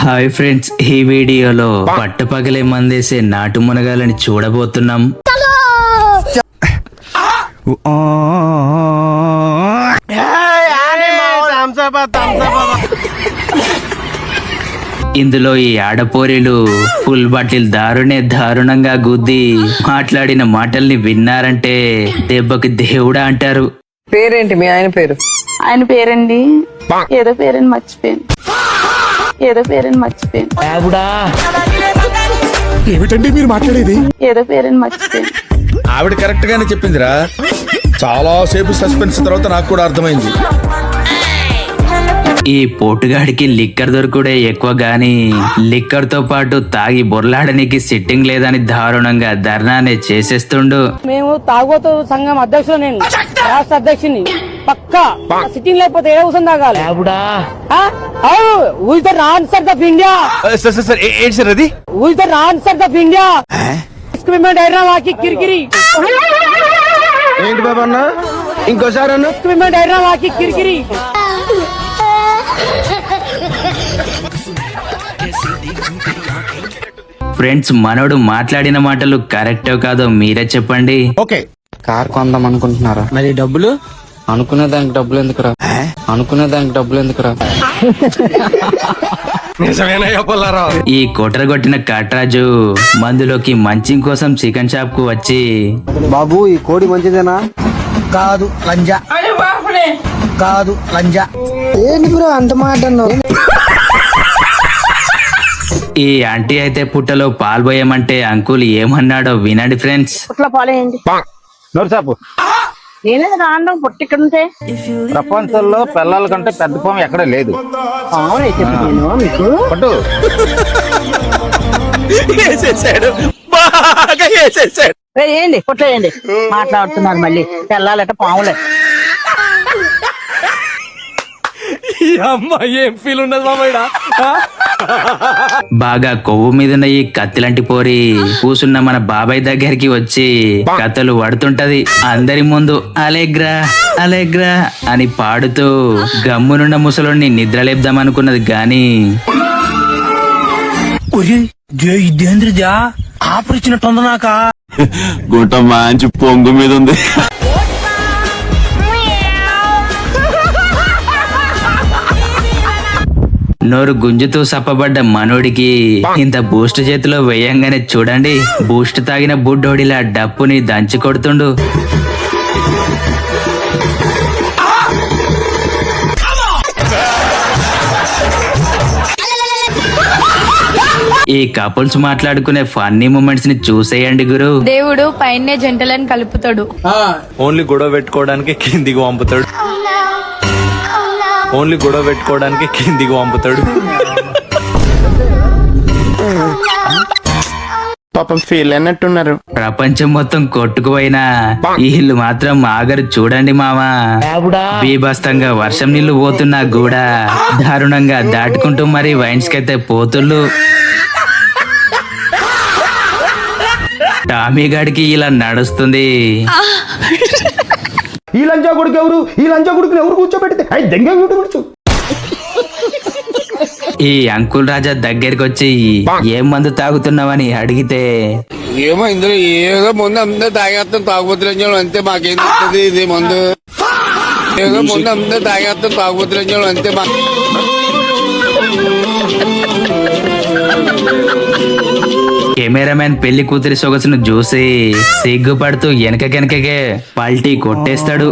Hi friends, ఈ వీడియోలో పట్టపగలే మందేసే నాటు మునగాలని చూడబోతున్నాం. ఇందులో ఈ ఆడపోరీలు ఫుల్ బాటిల్ దారుణంగా గుద్ది మాట్లాడిన మాటల్ని విన్నారంటే దెబ్బకి దేవుడా అంటారు. పేరేంటి మీ ఆయన పేరు? ఆయన పేరండి ఏదో పేరుని మర్చిపోయాను. ఏమిటండి మీరు మాట్లాడేది? ఏదో పేరుని మర్చిపోయాను. ఆవిడ కరెక్ట్ గానే చెప్పిందిరా. చాలా సేపు సస్పెన్స్ తర్వాత నాకు కూడా అర్థమైంది. ఈ పోటుగాడికి లిక్కర్ దొరుకుడే ఎక్కువ గాని లిక్కర్ తో పాటు తాగి బొర్లాడనికి సిట్టింగ్ లేదని దారుణంగా ధర్నానే చేసేస్తుండు. మేము తాగోతు సంఘం అధ్యక్షుడు, నేను రాష్ట్ర అధ్యక్షుని. పక్కా సిట్టింగ్ లేకపోతే ఏ కూర్చొని తాగాలి? ఆన్సర్ ఆఫ్ ఇండియా ఏంటి సార్ అది? Answer of India discriminate Hyderabad కిరికిరి. ఏంటి బాబా అన్న, ఇంకోసారి అన్న. డిస్క్రిమినేట్ హైదరాబాద్ కిరికిరి. ఫ్రెండ్స్, మనోడు మాట్లాడిన మాటలు కరెక్టో కాదో మీరే చెప్పండి. ఓకే, కార్ కొందాం అనుకుంటున్నారా? మరి డబ్బులు? అనుకునే దానికి డబ్బులు ఎందుకురా? ఈ కొట్టరగొట్టిన కట్రాజు మందులోకి మంచి కోసం చికెన్ షాప్ కు వచ్చి, బాబు ఈ కోడి మంచిదేనా? కాదు లంజా. ఏంటి బ్రో అంత మాట అన్నావు? ఈ ఆంటీ అయితే పుట్టలో పాల్పోయమంటే అంకుల్ ఏమన్నాడో వినండి ఫ్రెండ్స్. పుట్ల పాలేయండి. నేనేది రాండం పుట్టి ఇక్కడ ఉంటే ప్రపంచంలో పిల్లల కంటే పెద్ద పాము ఎక్కడ లేదు. మీకు వేయండి, పుట్లేయండి. మాట్లాడుతున్నారు మళ్ళీ తెల్లాలట పాములే. ఏం ఫీల్ ఉండదు మామయ్య. బాగా కొవ్వు మీదున్న ఈ కత్తిలాంటి పోరి కూసున్న మన బాబాయ్ దగ్గరికి వచ్చి కథలు పడుతుంటది. అందరి ముందు అలెగ్రా అలెగ్రా అని పాడుతూ గమ్మునున్న ముసలోని నిద్రలేపుదామనుకున్నది గాని ఇదేంద్రజా ఆఫర్ ఇచ్చినట్టుంది నాకా. గుంట మంచి పొంగు మీద ఉంది. నోరు గుంజుతూ సప్పబడ్డ మనోడికి ఇంత బూస్ట్ చేతిలో వేయంగానే చూడండి, బూస్ట్ తాగిన బుడ్డోడిలా డప్పుని దంచి కొడుతుండు. ఈ కపుల్స్ మాట్లాడుకునే ఫన్నీ మూమెంట్స్ ని చూసేయండి గురు. దేవుడు పైనే జంటలను కలుపుతాడు. ఓన్లీ గొడవ పెట్టుకోవడానికి కిందికి పంపుతాడు. పాపం ఫీల్ అన్నట్టున్నారు. ప్రపంచం మొత్తం కొట్టుకుపోయినా వీళ్ళు మాత్రం ఆగరు చూడండి మావా. బీభత్సంగా వర్షం నీళ్లు పోతున్నా కూడా దారుణంగా దాటుకుంటూ మరి వైన్స్ కైతే పోతుళ్ళు. టామీ గాడికి ఇలా నడుస్తుంది. ఈ లంచా కొడుకు ఎవరు కూర్చోబెడితే దెంగ కూర్చో. ఈ అంకుల్ రాజా దగ్గరికి వచ్చి ఏం మందు తాగుతున్నావని అడిగితే, ఏమో ఇందులో ఏదో ముందు అందరూ తాగేస్తాం, తాగుబోతులు అంతే, మాకేం తెలుస్తుంది ఇది మందు. ఏదో ముందు అందరూ తాగేస్తాం, తాగుబోతులు అంతే. కెమెరామెన్ పెళ్లి కూతురి సొగసును చూసి సిగ్గుపడుతూ వెనకకే పల్టీ కొట్టేస్తాడు.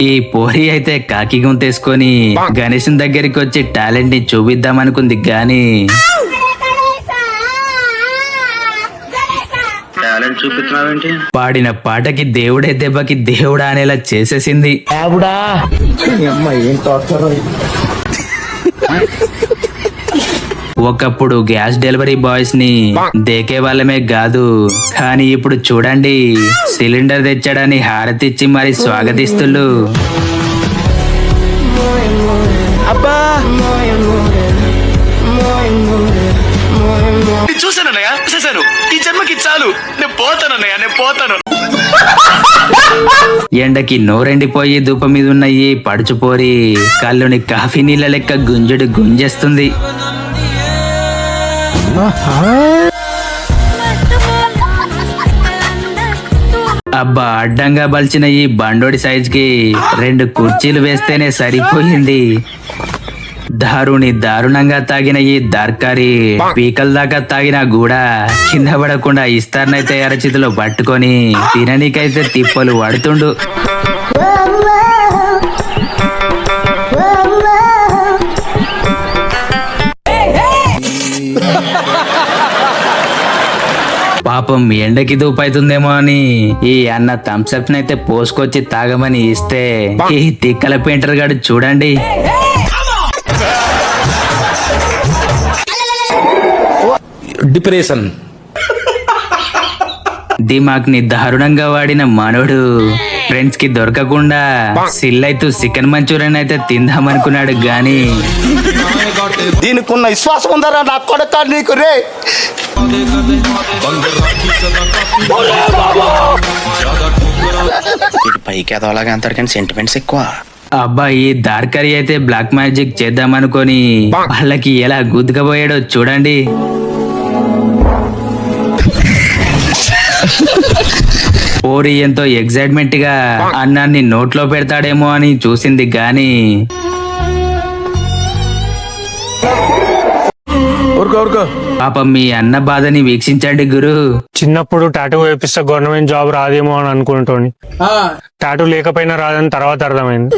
ఈ పోరి అయితే కాకి గుంతేసుకొని గణేశన్ దగ్గరికి వచ్చి టాలెంట్ ని చూపిద్దాం అనుకుంది గాని పాడిన పాటకి దేవుడే దెబ్బకి దేవుడా అనేలా చేసేసింది. ఒకప్పుడు గ్యాస్ డెలివరీ బాయ్స్ ని దేకే వాళ్ళమే కాదు, కానీ ఇప్పుడు చూడండి సిలిండర్ తెచ్చాడని హారతిచ్చి మరి స్వాగతిస్తుళ్ళు. చూసాను ఈ జన్మకి చాలు, నేను పోతాను. ఎండకి నోరెండిపోయి ధూపం మీద ఉన్న ఈ పడుచుపోరి కళ్ళుని కాఫీ నీళ్ళ లెక్క గుంజుడు గుంజేస్తుంది. అబ్బా అడ్డంగా బలిచిన ఈ బండోడి సైజుకి 2 కుర్చీలు వేస్తేనే సరిపోయింది. దారుణంగా తాగిన ఈ దర్కారి పీకల దాకా తాగినా కూడా కింద పడకుండా ఇస్తారనైతే అరచితిలో పట్టుకొని తిననీకైతే తిప్పలు పడుతుండు. పాపం ఎండకి దూపైతుందేమో అని ఈ అన్న థమ్స్అప్ నైతే పోసుకొచ్చి తాగమని ఇస్తే ఈ తిక్కల పెయింటర్ గాడు చూడండి డిప్రెషన్ దిమాగ్ ని దారుణంగా వాడిన మనోడు ఫ్రెండ్స్ కి దొరకకుండా సిల్లైతూ చికెన్ మంచూరియన్ అయితే తిందామనుకున్నాడు గాని దీనికి ఉన్న విశ్వాసం ఉందరా నా కొడక నీకు రే. పైకి ఎదవలాగా అంటారు కానీ సెంటిమెంట్స్ ఎక్కువ. అబ్బా ఈ దార్కరి అయితే బ్లాక్ మ్యాజిక్ చేద్దామనుకొని వాళ్ళకి ఎలా గుద్దుకపోయాడో చూడండి. పోరి ఎంతో ఎగ్జైట్మెంట్ గా అన్నాన్ని నోట్లో పెడతాడేమో అని చూసింది గాని పాపం మీ అన్న బాధని వీక్షించండి గురు. చిన్నప్పుడు టాటూ వేపిస్తే గవర్నమెంట్ జాబ్ రాదేమో అని అనుకుంటోని టాటూ లేకపోయినా రాదని తర్వాత అర్థమైంది.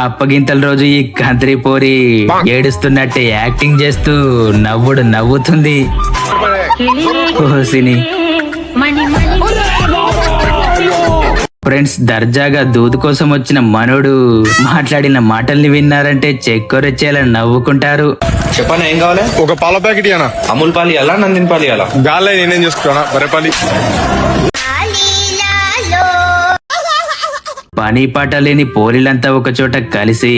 అప్పగింతల రోజు ఈ కంత్రి పోరి ఏడుస్తున్నట్టే యాక్టింగ్ చేస్తూ నవ్వుతుంది. ఓసిని ఫ్రెండ్స్ దర్జాగా దూదు కోసం వచ్చిన మనోడు మాట్లాడిన మాటల్ని విన్నారంటే చెక్కొరొచ్చేలా నవ్వుకుంటారు. చెప్పనా ఏం కావాలి? ఒక పాల ప్యాకెట్ ఇయ్యనా? అమూల్ పాలి ఎలా నందిని పాలి ఎలా గాల్లో నేనేం చేసుకున్నా బరేపాలి. పని పాట లేని పోలీలంతా ఒక చోట కలిసి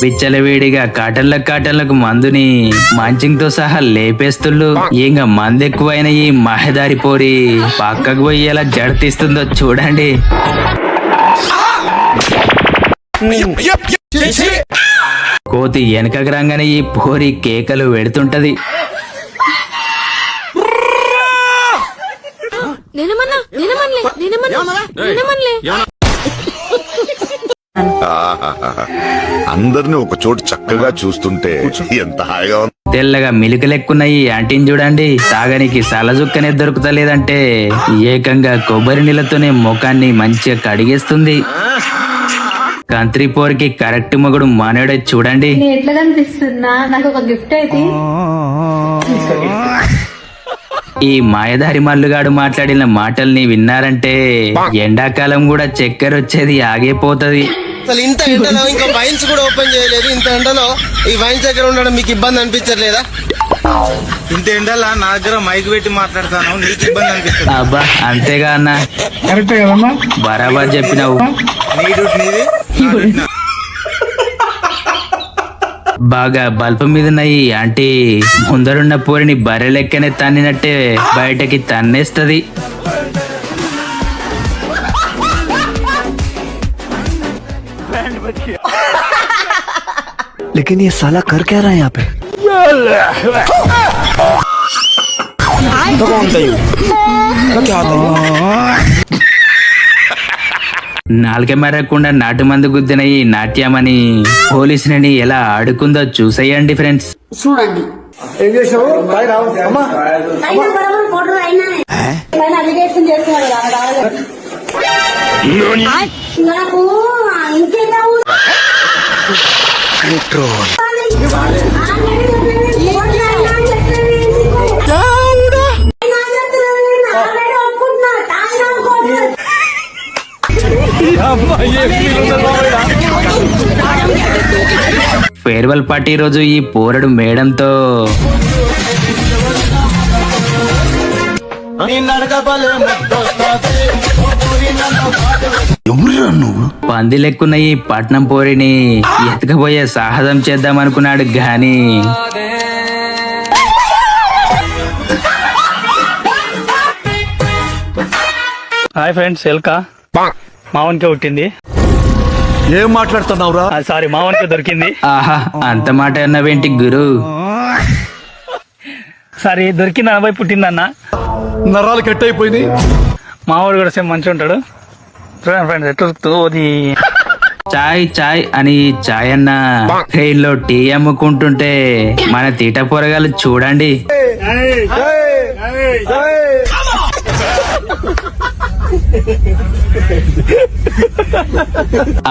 విచ్చలవేడిగా కాటన్లకు మందుని మంచింగ్తో సహా లేపేస్తుళ్ళు. ఇంకా మందు ఎక్కువైన ఈ మహదారి పోరి పక్కకు పోయి ఎలా జడతీస్తుందో చూడండి. కోతి వెనకకు రాగానే ఈ పోరి కేకలు పెడుతుంటది. అందరిని ఒక చోటు చక్కగా చూస్తుంటే ఎంత హాయిగా ఉంది. తెల్లగా మిలుకలెక్కున్న ఈ ఆంటీని చూడండి. తాగనికి సలజుక్కనే దొరుకుతలేదంటే ఏకంగా కొబ్బరి నీళ్ళతోనే ముఖాన్ని మంచిగా కడిగేస్తుంది. కంత్రి పోరికి కరెక్ట్ మొగుడు మానేడే చూడండి. ఎట్లా కనిపిస్తున్నా నాకు ఒక గిఫ్ట్ అయితే ఈ మాయదారి మల్లుగాడు మాట్లాడిన మాటల్ని విన్నారంటే ఎండాకాలం కూడా చక్కెర వచ్చేది ఆగిపోతుంది. అసలు ఇంత ఎండలో ఇంకా వైన్స్ కూడా ఓపెన్ చేయలేదు. ఇంత ఎండలో ఈ వైన్స్ దగ్గర ఉండడం మీకు ఇబ్బంది అనిపించట్లేదా? ఇంత ఎండలా నా దగ్గర మైక్ పెట్టి మాట్లాడతాను, నీకు ఇబ్బంది అనిపిస్తుంది? అబ్బా అంతేగా అన్న, కరెక్టే కదమ్మా, బరాబర్ చెప్పినావు. నీ డ్యూటీ నీది, నా డ్యూటీ నాది. బాగా బల్పం మీద ఈ ఆంటీ ముందరున్న పోరిని బర్రె లెక్కనే తన్నినట్టే బయటకి తన్నేస్తది. लेकिन ये साला कर क्या रहा है यहाँ पे? నాలుగే మరకుండా నాటు మందు గుద్దిన ఈ నాట్యమని పోలీసులని ఎలా ఆడుకుందో చూసేయండి ఫ్రెండ్స్. చూడండి ఏం చేసావు? బాయ్ రావు అమ్మా. అలిగేషన్ చేస్తున్నాడు నాకు ఇంకేదా ఫేర్వెల్ పార్టీ రోజు ఈ పోరడు మేడంతో పంది లెక్కున్న ఈ పట్నం పోరిని ఎతకపోయే సాహసం చేద్దాం అనుకున్నాడు గాని హాయ్ ఫ్రెండ్స్, ఎల్కా మావన్కే పుట్టింది. ఏం మాట్లాడుతున్నావురా? సారీ, మావన్కే దొరికింది. ఆహా, అంత మాట అన్నవేంటి గురు? సారీ, దొరికింది. అబ్బాయి పుట్టిందన్న. నరాలు కట్ అయిపోయింది. మావాడు కూడా సేమ్ మంచిగా ఉంటాడు. ఫ్రెండ్స్ ఎట్లా అది చాయ్ చాయ్ అని చాయ్ అన్న ట్రైన్ లో టీ అమ్ముకుంటుంటే మన తీట పొరగాలు చూడండి.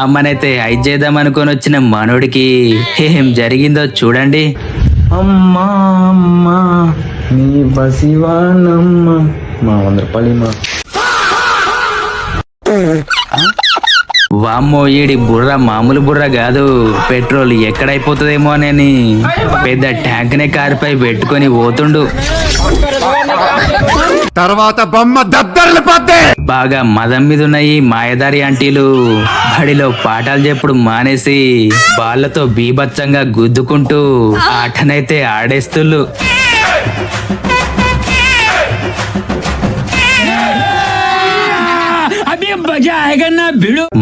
అమ్మనైతే హైజ్ చేద్దాం అనుకొని వచ్చిన మనోడికి ఏం జరిగిందో చూడండి. అమ్మా అమ్మా నీ బసివానమ్మ మా 100 రూపాయలు. వామ్మో, ఈడి బుర్ర మామూలు బుర్ర కాదు. పెట్రోల్ ఎక్కడైపోతుందేమో అని పెద్ద ట్యాంక్ నే కారుపై పెట్టుకొని పోతుండు. తర్వాత బొమ్మ దద్దరిల్లిపోద్ది. బాగా మదం మీద ఉన్న ఈ మాయదారి ఆంటీలు బడిలో పాఠాలు చెప్పుడు మానేసి బాళ్లతో బీభత్సంగా గుద్దుకుంటూ ఆటనైతే ఆడేస్తుళ్ళు.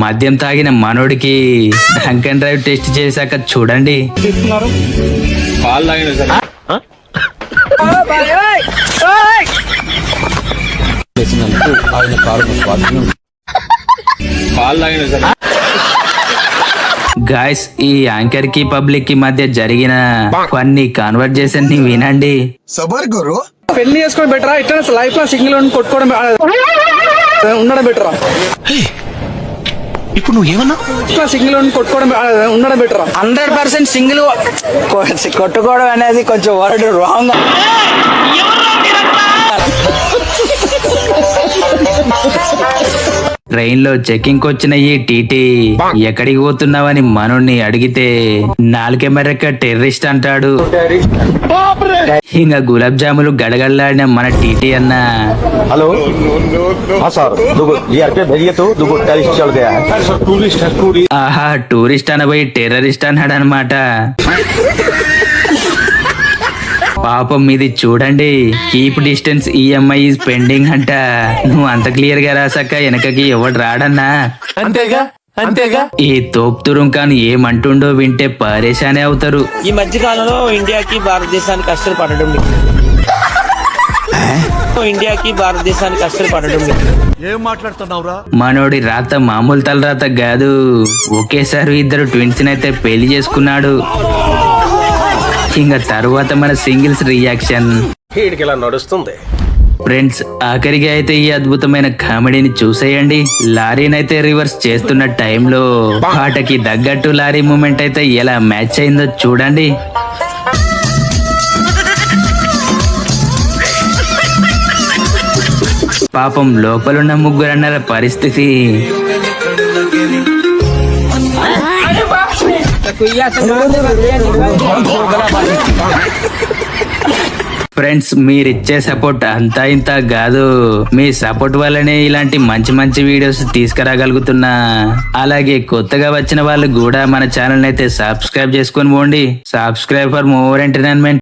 మద్యం తాగిన మనోడికి డ్రంక్ అండ్ డ్రైవ్ టెస్ట్ చేశాక చూడండి. గాయస్, ఈ యాంకర్ కి పబ్లిక్ కి మధ్య జరిగిన కొన్ని కాన్వర్జేషన్ ని వినండి. పెళ్లి చేసుకోవడం బెటరా, ఇట్లా లైఫ్ లో సింగిల్ కొట్టుకోవడం ఉండడం బెటరా? ఇప్పుడు నువ్వు ఏమన్నా ఇట్లా సింగిల్ కొట్టుకోవడం ఉండడం బెటరా? 100% సింగిల్ కొట్టుకోవడం అనేది కొంచెం వర్డ్ రాంగ్. ట్రైన్ లో చెకింగ్ వచ్చిన ఈ టీటీ ఎక్కడికి పోతున్నావని మనోడిని అడిగితే నాలుకెమరెక్క టెర్రరిస్ట్ అంటాడు. ఇంకా గులాబ్ జాములు గడగడలాడిన మన టీటీ అన్న, हेलो हाँ सर पे भेजिए तो टूरिस्ट चल गया है सर टूरिस्ट ఆహా, టూరిస్ట్ అనబోయి టెర్రరిస్ట్ అన్నాడు అనమాట. పాపం ఇది చూడండి. Keep distance EMI is pending అంట. నువ్వు అంత క్లియర్ గా రాసాక వెనకకి ఎవడు రాడన్నా. అంతేగా అంతేగా. ఈ తోపుతురుంకాను ఏమంటుండో వింటే పరేషానే అవుతారు. ఈ మధ్య కాలంలో ఇండియాకి భారతదేశానికి అస్సలు పడడం లేదు. ఏం మాట్లాడుతున్నావురా? మనోడి రాత మామూలు తలరాత కాదు. ఒకేసారి ఇద్దరు ట్విన్స్ అయితే పెళ్లి చేసుకున్నాడు. ఇంకా తరువాత మన సింగిల్స్ రియాక్షన్ నడుస్తుంది. ఫ్రెండ్స్, ఆఖరిగా అయితే ఈ అద్భుతమైన కామెడీని చూసేయండి. లారీనైతే రివర్స్ చేస్తున్న టైంలో పాటకి తగ్గట్టు లారీ మూమెంట్ అయితే ఎలా మ్యాచ్ అయిందో చూడండి. పాపం లోపలున్న ముగ్గురన్నర పరిస్థితి. ఫ్రెండ్స్, మీరిచ్చే సపోర్ట్ అంతా ఇంత కాదు. మీ సపోర్ట్ వల్లనే ఇలాంటి మంచి మంచి వీడియోస్ తీసుకురాగలుగుతున్నా. అలాగే కొత్తగా వచ్చిన వాళ్ళు కూడా మన ఛానల్ అయితే సబ్స్క్రైబ్ చేసుకొని పోండి. Subscribe for more entertainment.